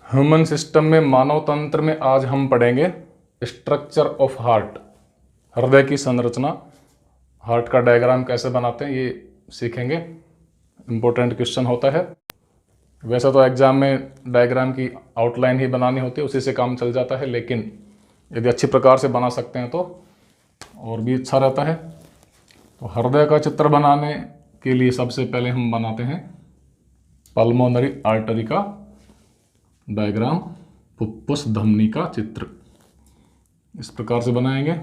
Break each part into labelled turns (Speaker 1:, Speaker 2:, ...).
Speaker 1: Human system में मानव तंत्र में आज हम पढ़ेंगे स्ट्रक्चर ऑफ हार्ट, हृदय की संरचना। हार्ट का डायग्राम कैसे बनाते हैं ये सीखेंगे। इम्पोर्टेंट क्वेश्चन होता है। वैसे तो एग्जाम में डायग्राम की आउटलाइन ही बनानी होती है, उसी से काम चल जाता है, लेकिन यदि अच्छी प्रकार से बना सकते हैं तो और भी अच्छा रहता है। तो हृदय का चित्र बनाने के लिए सबसे पहले हम बनाते हैं पल्मोनरी आर्टरी का डायग्राम, फुफ्फुस धमनी का चित्र। इस प्रकार से बनाएंगे।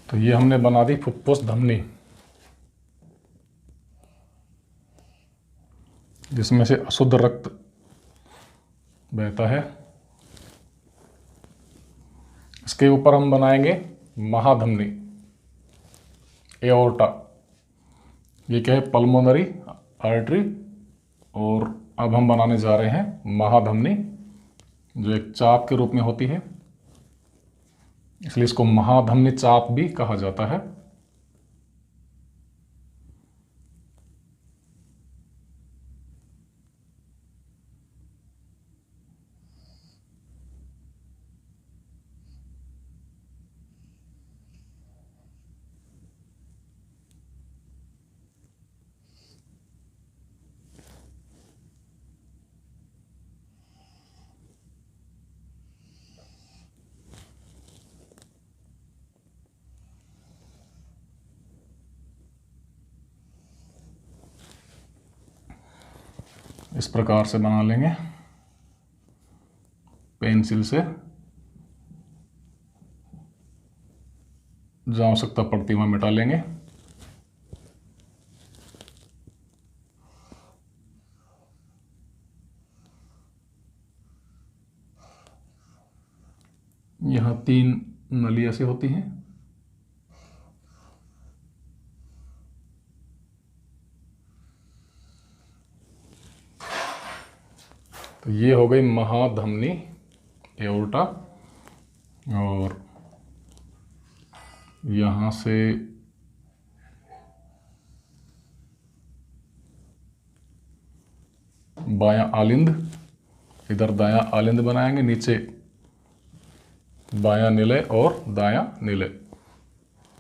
Speaker 1: तो ये हमने बना दी फुफ्फुस धमनी, जिसमें से अशुद्ध रक्त बहता है। इसके ऊपर हम बनाएंगे महाधमनी, एओर्टा। ये क्या है? Pulmonary artery. और अब हम बनाने जा रहे हैं महाधमनी, जो एक चाप के रूप में होती है, इसलिए इसको महाधमनी चाप भी कहा जाता है। इस प्रकार से बना लेंगे पेंसिल से, जहाँ आवश्यकता पड़ती वहाँ मिटा लेंगे। यहाँ 3 नली ऐसे होती हैं। तो ये हो गई महाधमनी, एओर्टा। और यहाँ से बायां आलिंद, इधर दायां आलिंद बनाएंगे, नीचे बायां निलय और दायां निलय।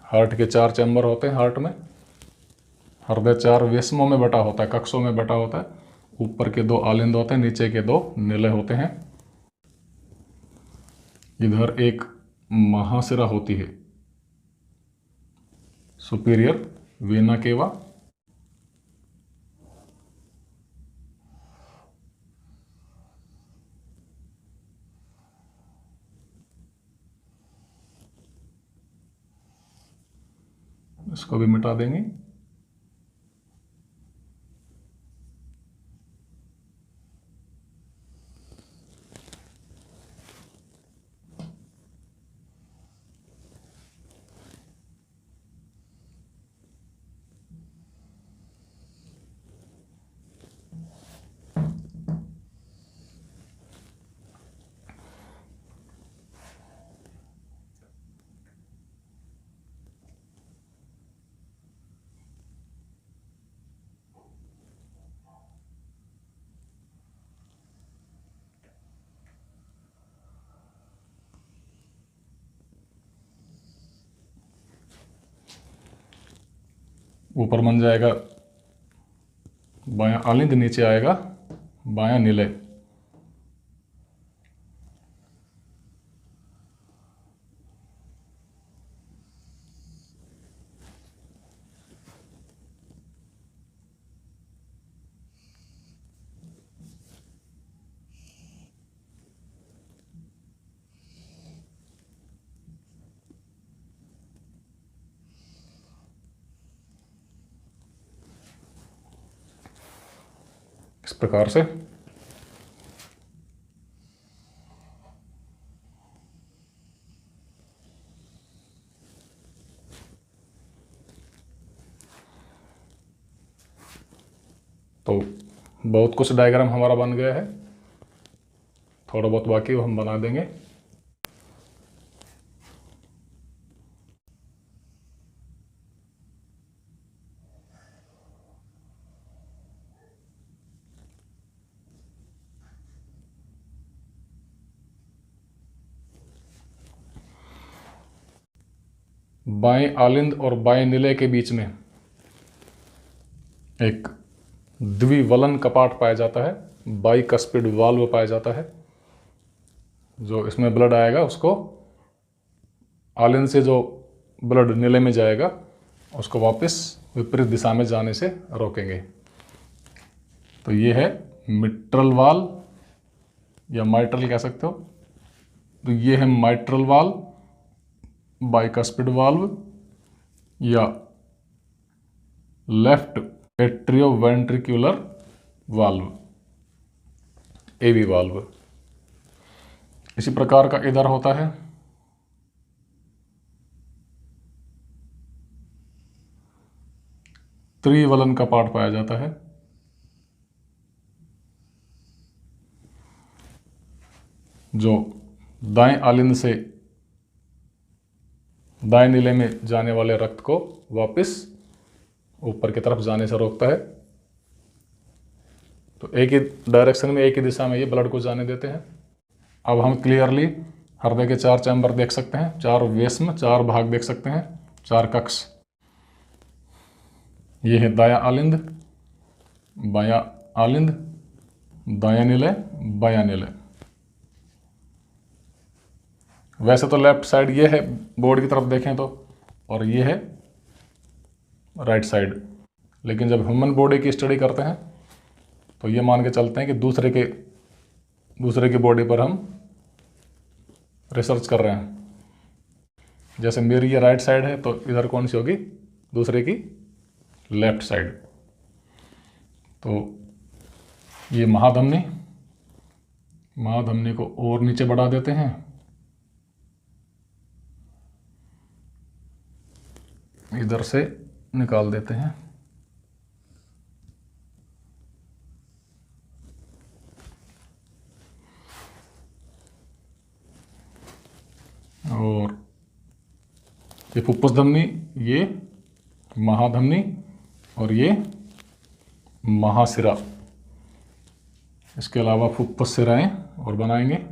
Speaker 1: हार्ट के 4 चैम्बर होते हैं हार्ट में। हृदय 4 वेस्मों में बटा होता है, कक्षों में बटा होता है। ऊपर के 2 आलिंद होते हैं, नीचे के 2 निलय होते हैं। इधर एक महाशिरा होती है, सुपीरियर वेना केवा। इसको भी मिटा देंगे। ऊपर बन जाएगा बायां आलिंद, नीचे आएगा बायां निलय। इस प्रकार से तो बहुत कुछ डायग्राम हमारा बन गया है, थोड़ा बहुत बाकी वो हम बना देंगे। बाएं आलिंद और बाएं निलय के बीच में एक द्विवलन कपाट पाया जाता है, बाइकस्पिड वाल्व पाया जाता है। जो इसमें ब्लड आएगा उसको आलिंद से जो ब्लड निलय में जाएगा उसको वापस विपरीत दिशा में जाने से रोकेंगे। तो ये है मिट्रल वाल्व या माइट्रल कह सकते हो। तो ये है माइट्रल वाल्व, बाइकस्पिड वाल्व या left atrioventricular valve, AV valve. इसी प्रकार का इधर होता है। त्रिवलन का पार्ट पाया जाता है। जो दाएं आलिंद से दाएं नीले में जाने वाले रक्त को वापस ऊपर की तरफ जाने से रोकता है। तो एक ही डायरेक्शन में, एक ही दिशा में ये ब्लड को जाने देते हैं। अब हम क्लियरली हृदय के 4 चैम्बर देख सकते हैं, 4 वेश्म, 4 भाग देख सकते हैं, 4 कक्ष। ये है दायां आलिंद, बायां आलिंद, दायां निलय, बायां निलय। वैसे तो लेफ्ट साइड ये है बोर्ड की तरफ देखें तो, और ये है राइट साइड। लेकिन जब ह्यूमन बॉडी की स्टडी करते हैं तो ये मान के चलते हैं कि दूसरे की बॉडी पर हम रिसर्च कर रहे हैं। जैसे मेरी ये राइट साइड है तो इधर कौन सी होगी, दूसरे की लेफ्ट साइड। तो ये महाधमनी को और नीचे बढ़ा देते हैं। इधर से निकाल देते हैं। और ये फुफ्फुस धमनी, ये महाधमनी और ये महाशिरा। इसके अलावा फुफ्फुस सिराएं और बनाएंगे।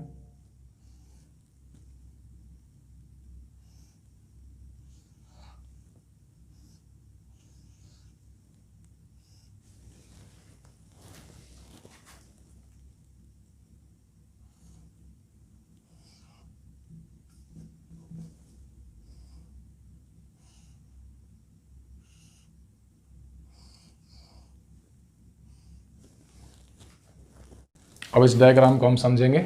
Speaker 1: अब इस डायग्राम को हम समझेंगे।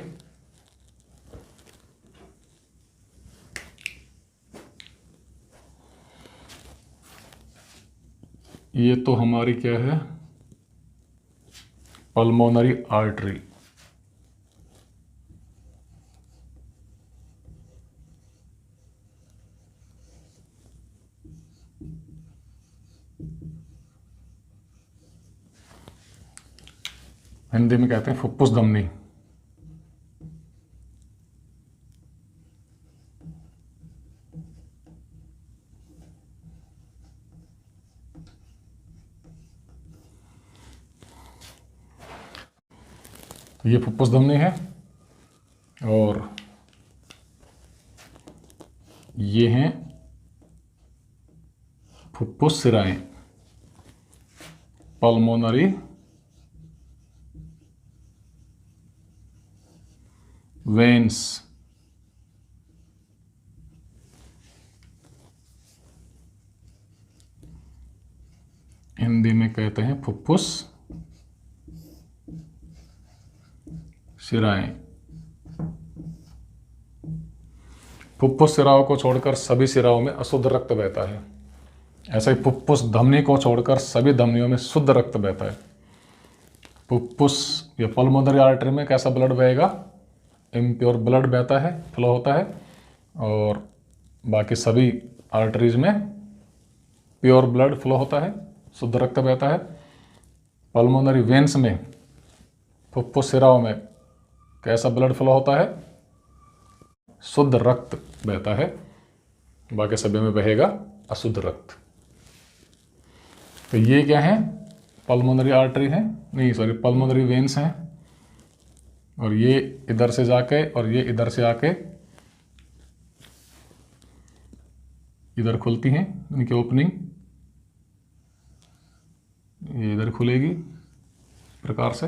Speaker 1: ये तो हमारी क्या है, पल्मोनरी आर्टरी। हिंदी में कहते हैं फुफ्फुस धमनी। तो ये फुफ्फुस धमनी है और ये हैं फुफ्फुस सिराएं, पल्मोनरी वेन्स। हिंदी में कहते हैं फुफ्फुस सिराएं। फुफ्फुस सिराओं को छोड़कर सभी सिराओं में अशुद्ध रक्त बहता है। ऐसा ही फुफ्फुस धमनी को छोड़कर सभी धमनियों में शुद्ध रक्त बहता है। फुफ्फुस या पल्मोनरी आर्टरी में कैसा ब्लड बहेगा, इम्प्योर ब्लड बहता है, फ्लो होता है। और बाकी सभी आर्टरीज में प्योर ब्लड फ्लो होता है, शुद्ध रक्त बहता है। पल्मोनरी वेन्स में, फुफ्फुस सिराओं में कैसा ब्लड फ्लो होता है? शुद्ध रक्त बहता है, बाकी सभी में बहेगा अशुद्ध रक्त। तो ये क्या है? पल्मोनरी आर्टरी है, नहीं सॉरी पल्मोनरी वेन्स हैं, और ये इधर से जाके और ये इधर से आके इधर खुलती हैं, इनकी ओपनिंग ये इधर खुलेगी इस प्रकार से।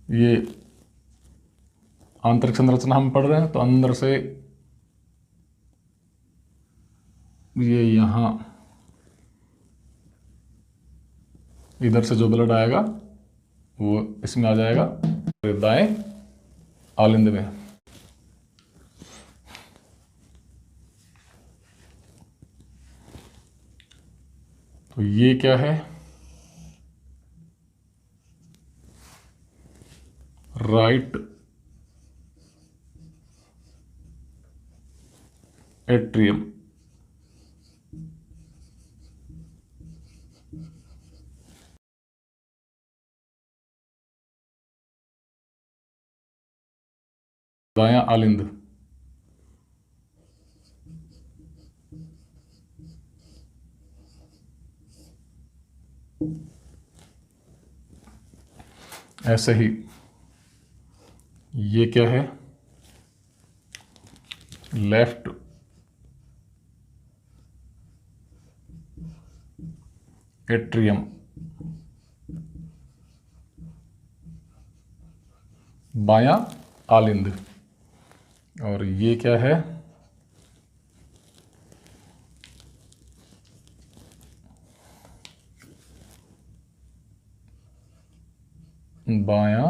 Speaker 1: ये आंतरिक संरचना हम पढ़ रहे हैं, तो अंदर से ये यहाँ इधर से जो ब्लड आएगा वो इसमें आ जाएगा दाएं आलिंद में। तो ये क्या है? Right atrium. दायां आलिंद। ऐसे ही ये क्या है? Left atrium. बायां आलिंद। और ये क्या है? बायां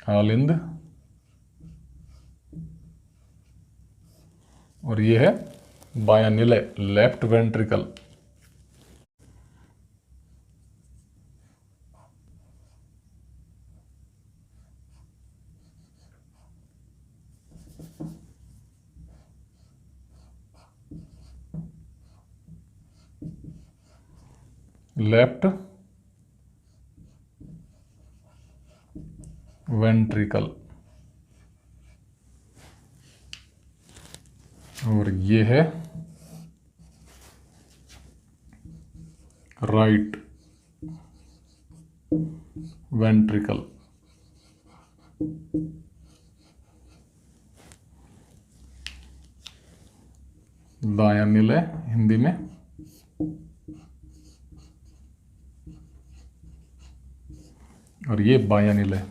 Speaker 1: आलिंद। और ये है बायां निलय, लेफ्ट वेंट्रिकल। Left ventricle. और ये है राइट वेंट्रिकल। दायां निलय हिंदी में। और ये बायां निलय।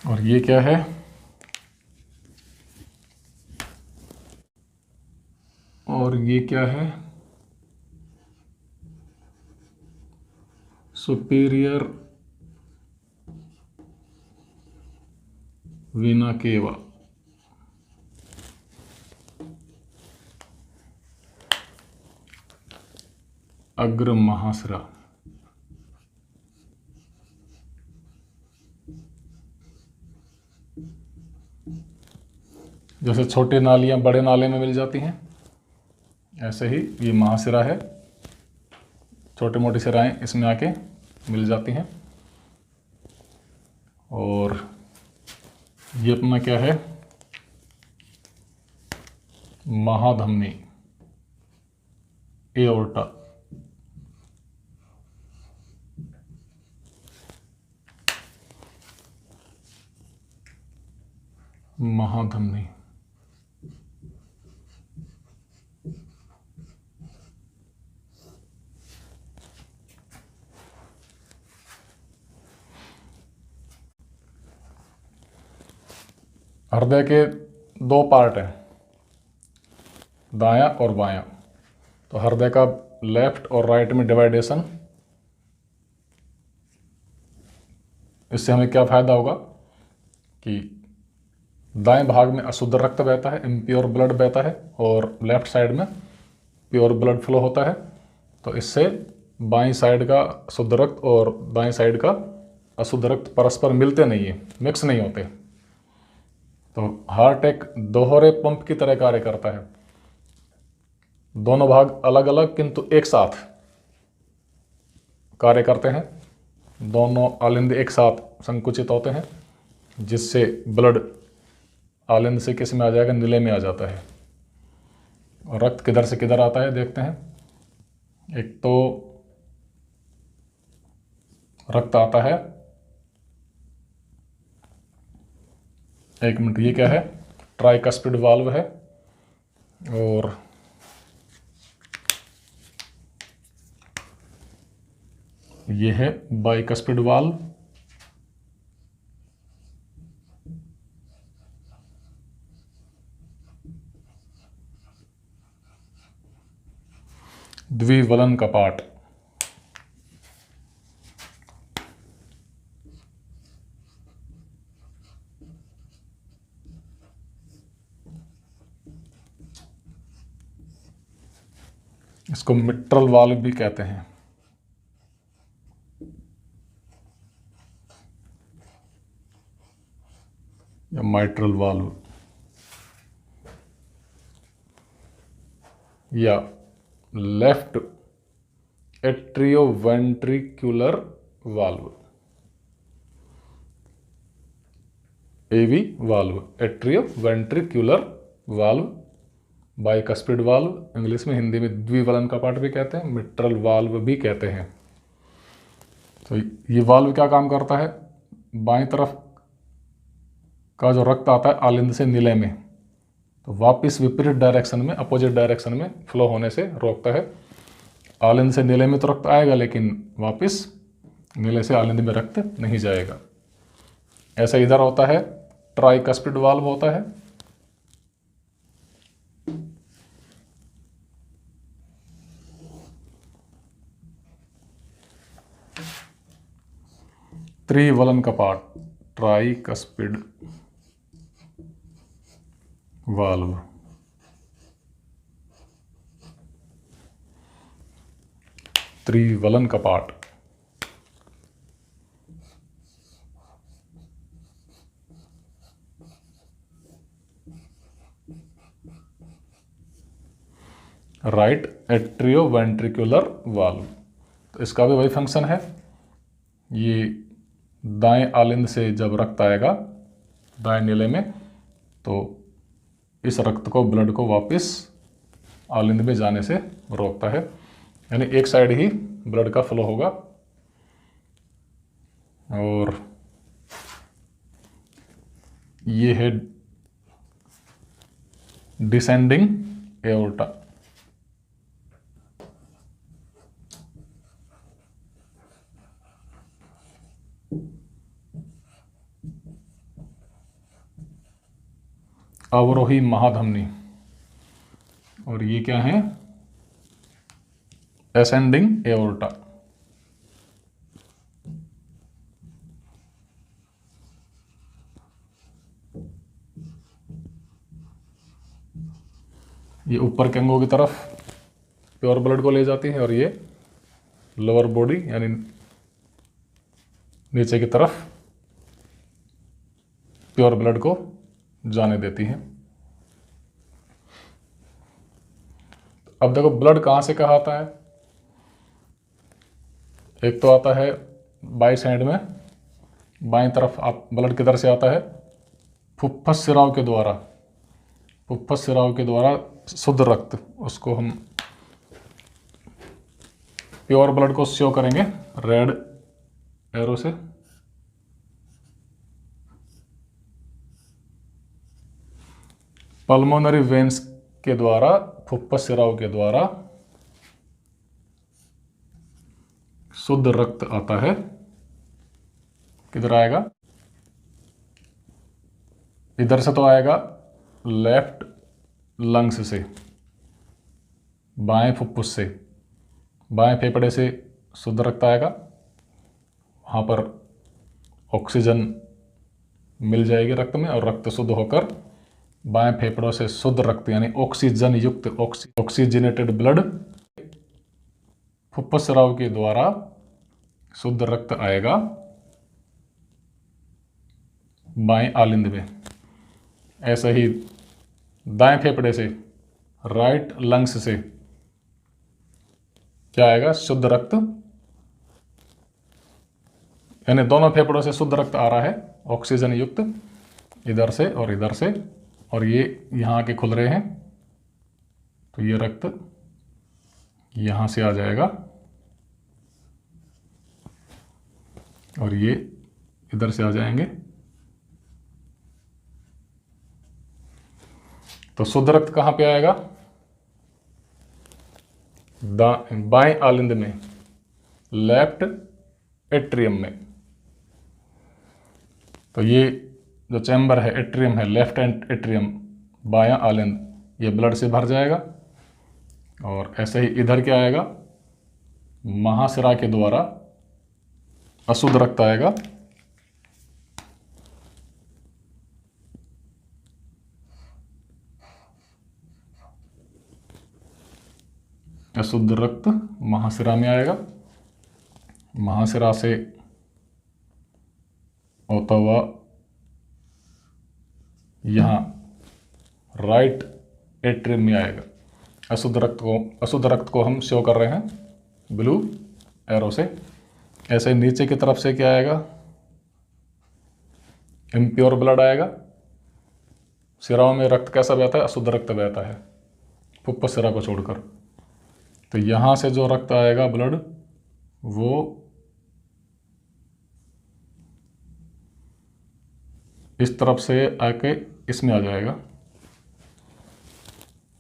Speaker 1: और ये क्या है? और ये क्या है? सुपीरियर वीना केवा। अग्र महासरा। जैसे छोटी नालियां बड़े नाले में मिल जाती हैं, ऐसे ही ये महासिरा है, छोटी मोटी सिराएं इसमें आके मिल जाती हैं। और ये अपना क्या है? महाधमनी, एओर्टा। महाधमनी। हृदय के दो पार्ट हैं, दायां और बायां। तो हृदय का लेफ्ट और राइट में डिवाइडेशन, इससे हमें क्या फायदा होगा कि दाएं भाग में अशुद्ध रक्त बहता है, इम्प्योर ब्लड बहता है, और लेफ्ट साइड में प्योर ब्लड फ्लो होता है। तो इससे बाईं साइड का शुद्ध रक्त और दाईं साइड का अशुद्ध रक्त परस्पर मिलते नहीं है, मिक्स नहीं होते। तो हार्ट एक दोहरे पंप की तरह कार्य करता है। दोनों भाग अलग अलग किंतु एक साथ कार्य करते हैं। दोनों आलिंद एक साथ संकुचित होते हैं, जिससे ब्लड आलिंद से किस में आ जाएगा, नीले में आ जाता है। और रक्त किधर से किधर आता है देखते हैं। एक तो रक्त आता है, एक मिनट, ये क्या है, ट्राइकस्पिड वाल्व है। और ये है बाइकस्पिड वाल्व। द्विवलन कपाट। इसको मिट्रल वाल्व भी कहते हैं। या माइट्रल वाल्व या left atrioventricular valve, AV valve, atrioventricular valve, bicuspid valve, English में, हिंदी में द्विवलन कपाट भी कहते हैं, मिट्रल वाल्व भी कहते हैं। तो ये वाल्व क्या काम करता है, बाईं तरफ का जो रक्त आता है आलिंद से नीले में, तो वापस विपरीत डायरेक्शन में, अपोजिट डायरेक्शन में फ्लो होने से रोकता है। आलिंद से नीले में तो रक्त आएगा, लेकिन वापस नीले से आलिंद में रक्त नहीं जाएगा। ऐसा इधर होता है, ट्राइकस्पिड वाल्व होता है। त्रिवलन कपाट, ट्राइकस्पिड वाल्व। त्रिवलन कपाट। राइट एट्रियोवेंट्रिकुलर वाल्व, तो इसका भी वही फंक्शन है। ये दाएं आलिंद से जब रक्त आएगा दाएं नीले में, तो इस रक्त को, ब्लड को वापस आलिंद में जाने से रोकता है। यानी एक साइड ही ब्लड का फ्लो होगा। और ये है डिसेंडिंग एओर्टा। अवरोही महाधमनी। और ये क्या है, एसेंडिंग एओर्टा। ये ऊपर के अंगों की तरफ प्योर ब्लड को ले जाती है, और ये लोअर बॉडी यानी नीचे की तरफ प्योर ब्लड को जाने देती है। अब देखो ब्लड कहाँ से कहाँ आता है। एक तो आता है बाई साइड में, बाईं तरफ आप ब्लड किधर से आता है, फुफ्फुस सिराव के द्वारा। फुफ्फुस सिराव के द्वारा शुद्ध रक्त, उसको हम प्योर ब्लड को शो करेंगे रेड एरो से। पल्मोनरी वेन्स के द्वारा, फुफ्फुस सिराव के द्वारा शुद्ध रक्त आता है। किधर आएगा, इधर से तो आएगा लेफ्ट लंग्स से, बाएं फुफ्फुस से, बाएं फेफड़े से शुद्ध रक्त आएगा। वहाँ पर ऑक्सीजन मिल जाएगी रक्त में, और रक्त शुद्ध होकर बाएं फेफड़ों से शुद्ध रक्त यानी ऑक्सीजन युक्त ऑक्सीजनेटेड ब्लड फुफ्फुस स्राव के द्वारा शुद्ध रक्त आएगा बाएं आलिंद में। ऐसा ही दाएं फेफड़े से, राइट लंग्स से क्या आएगा? शुद्ध रक्त, यानी दोनों फेफड़ों से शुद्ध रक्त आ रहा है ऑक्सीजन युक्त, इधर से और इधर से, और ये यहाँ आके खुल रहे हैं, तो ये रक्त यहाँ से आ जाएगा और ये इधर से आ जाएंगे। तो शुद्ध रक्त कहाँ पे आएगा? बाएं आलिंद में, लेफ्ट एट्रियम में। तो ये जो चैम्बर है, एट्रियम है, लेफ्ट एट्रियम, बायां आलिंद, ये ब्लड से भर जाएगा। और ऐसे ही इधर क्या आएगा? महाशिरा के द्वारा अशुद्ध रक्त आएगा, अशुद्ध रक्त महाशिरा में आएगा। महाशिरा से होता हुआ यहाँ राइट एट्रियम में आएगा। अशुद्ध रक्त को हम शो कर रहे हैं ब्लू एरो से। ऐसे नीचे की तरफ से क्या आएगा? इम्प्योर ब्लड आएगा। सिराओं में रक्त कैसा बहता है? अशुद्ध रक्त बहता है, फुफ्फुस सिरा को छोड़कर। तो यहाँ से जो रक्त आएगा ब्लड, वो इस तरफ से आके इसमें आ जाएगा।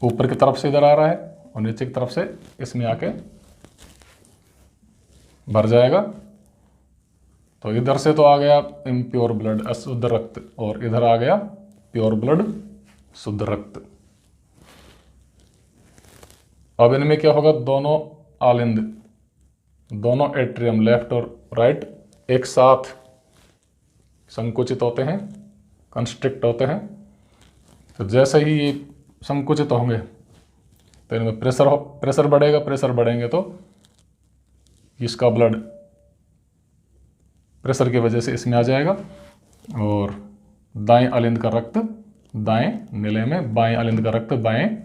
Speaker 1: ऊपर की तरफ से इधर आ रहा है और नीचे की तरफ से इसमें आके भर जाएगा। तो इधर से तो आ गया इम्प्योर ब्लड, अशुद्ध रक्त, और इधर आ गया प्योर ब्लड, शुद्ध रक्त। अब इनमें क्या होगा? दोनों आलिंद, दोनों एट्रियम, लेफ्ट और राइट, एक साथ संकुचित होते हैं, कंस्ट्रिक्ट होते हैं। तो जैसे ही ये संकुचित होंगे तो इनमें प्रेशर बढ़ेगा। प्रेशर बढ़ेंगे तो इसका ब्लड प्रेशर की वजह से इसमें आ जाएगा और दाएं आलिंद का रक्त दाएं नीले में, बाएं आलिंद का रक्त बाएं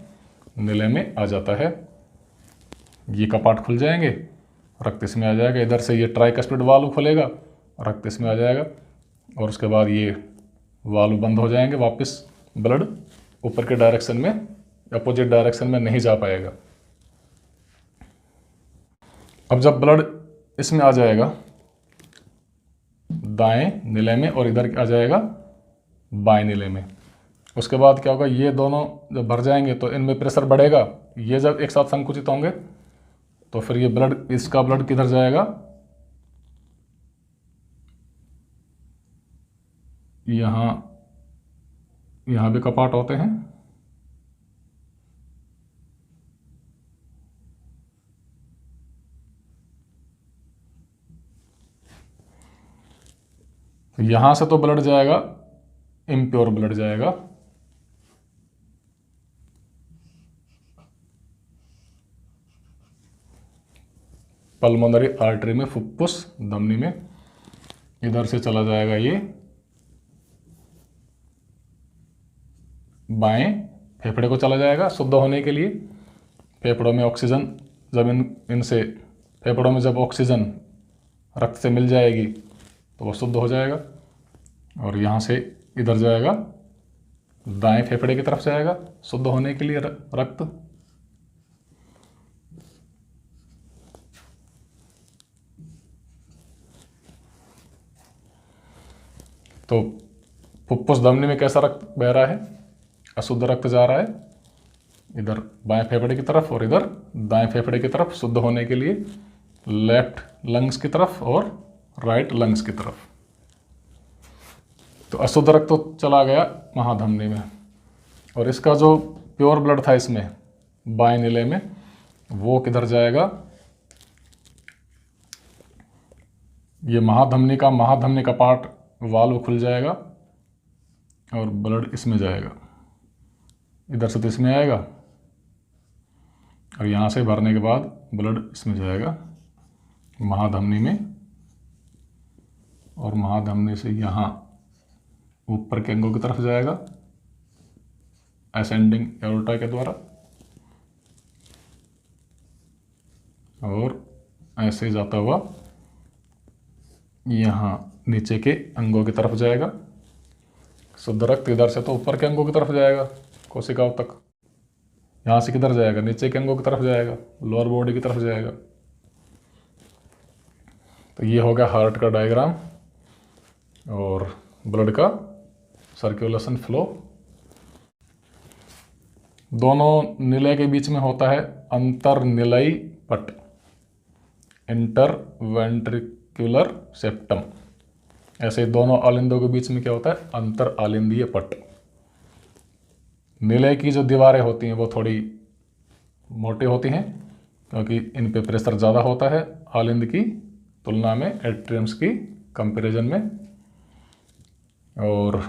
Speaker 1: नीले में आ जाता है। ये कपाट खुल जाएंगे, रक्त इसमें आ जाएगा। इधर से ये ट्राइकस्पिड वाल्व खुलेगा, रक्त इसमें आ जाएगा और उसके बाद ये वाल्व बंद हो जाएंगे। वापस ब्लड ऊपर के डायरेक्शन में, अपोजिट डायरेक्शन में नहीं जा पाएगा। अब जब ब्लड इसमें आ जाएगा दाएं नीले में और इधर आ जाएगा बाएं नीले में, उसके बाद क्या होगा? ये दोनों जब भर जाएंगे तो इनमें प्रेशर बढ़ेगा। ये जब एक साथ संकुचित होंगे तो फिर ये ब्लड, इसका ब्लड किधर जाएगा? यहाँ भी कपाट होते हैं। तो यहाँ से तो ब्लड जाएगा, इम्प्योर ब्लड जाएगा, पल्मोनरी आर्टरी में, फुफ्फुस धमनी में। इधर से चला जाएगा ये बाएं फेफड़े को चला जाएगा शुद्ध होने के लिए। फेफड़ों में ऑक्सीजन, जब इनसे फेफड़ों में जब ऑक्सीजन रक्त से मिल जाएगी तो वो शुद्ध हो जाएगा और यहाँ से इधर जाएगा, दाएं फेफड़े की तरफ से आएगा शुद्ध होने के लिए रक्त। तो फुफ्फुस धमनी में कैसा रक्त बह रहा है? अशुद्ध रक्त जा रहा है इधर बाएं फेफड़े की तरफ और इधर दाएं फेफड़े की तरफ, शुद्ध होने के लिए लेफ्ट लंग्स की तरफ और राइट लंग्स की तरफ। तो अशुद्ध रक्त तो चला गया महाधमनी में और इसका जो प्योर ब्लड था इसमें बाएं नीले में, वो किधर जाएगा? ये महाधमनी का पार्ट, वाल्व खुल जाएगा और ब्लड इसमें जाएगा। इधर से तो इसमें आएगा और यहाँ से भरने के बाद ब्लड इसमें जाएगा महाधमनी में, और महाधमनी से यहाँ ऊपर के अंगों की तरफ जाएगा असेंडिंग एओर्टा के द्वारा, और ऐसे जाता हुआ यहाँ नीचे के अंगों की तरफ जाएगा। शुद्ध रक्त इधर से तो ऊपर के अंगों की तरफ जाएगा कोशिकाओं तक, यहाँ से किधर जाएगा, नीचे के अंगों की तरफ जाएगा, लोअर बॉडी की तरफ जाएगा। तो ये हो गया हार्ट का डायग्राम और ब्लड का सर्कुलेशन फ्लो। दोनों निलय के बीच में होता है अंतर्निलयी पट, इंटरवेंट्रिकुलर सेप्टम। ऐसे दोनों आलिंदों के बीच में क्या होता है, अंतर आलिंदीय पट। निलय की जो दीवारें होती हैं वो थोड़ी मोटी होती हैं क्योंकि इन पे प्रेशर ज़्यादा होता है आलिंद की तुलना में, एट्रियम्स की कंपैरिजन में। और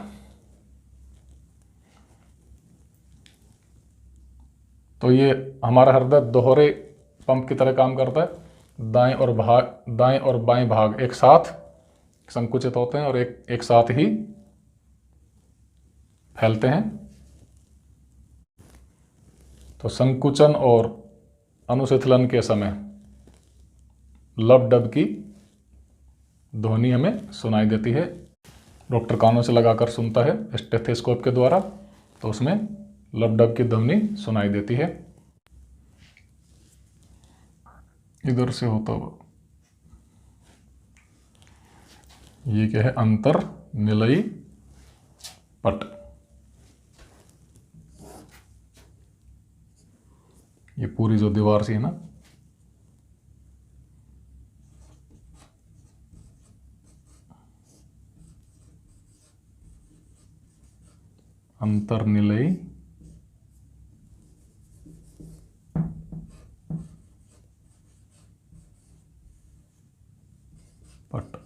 Speaker 1: तो ये हमारा हृदय दोहरे पंप की तरह काम करता है। दाएं और बाएं भाग एक साथ संकुचित होते हैं और एक साथ ही फैलते हैं। तो संकुचन और अनुशीतलन के समय लब डब की ध्वनि हमें सुनाई देती है। डॉक्टर कानों से लगाकर सुनता है स्टेथोस्कोप के द्वारा, तो उसमें लब डब की ध्वनि सुनाई देती है। इधर से होता हुआ ये क्या है, अंतर्निलयी पट। ये पूरी जो दीवार सी है ना, अंतर्निलयी पट।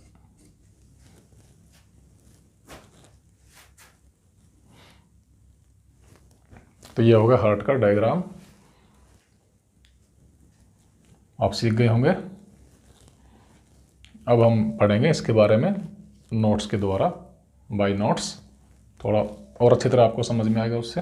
Speaker 1: तो ये होगा हार्ट का डायग्राम। आप सीख गए होंगे। अब हम पढ़ेंगे इसके बारे में नोट्स के द्वारा, बाय नोट्स। थोड़ा और अच्छी तरह आपको समझ में आएगा उससे।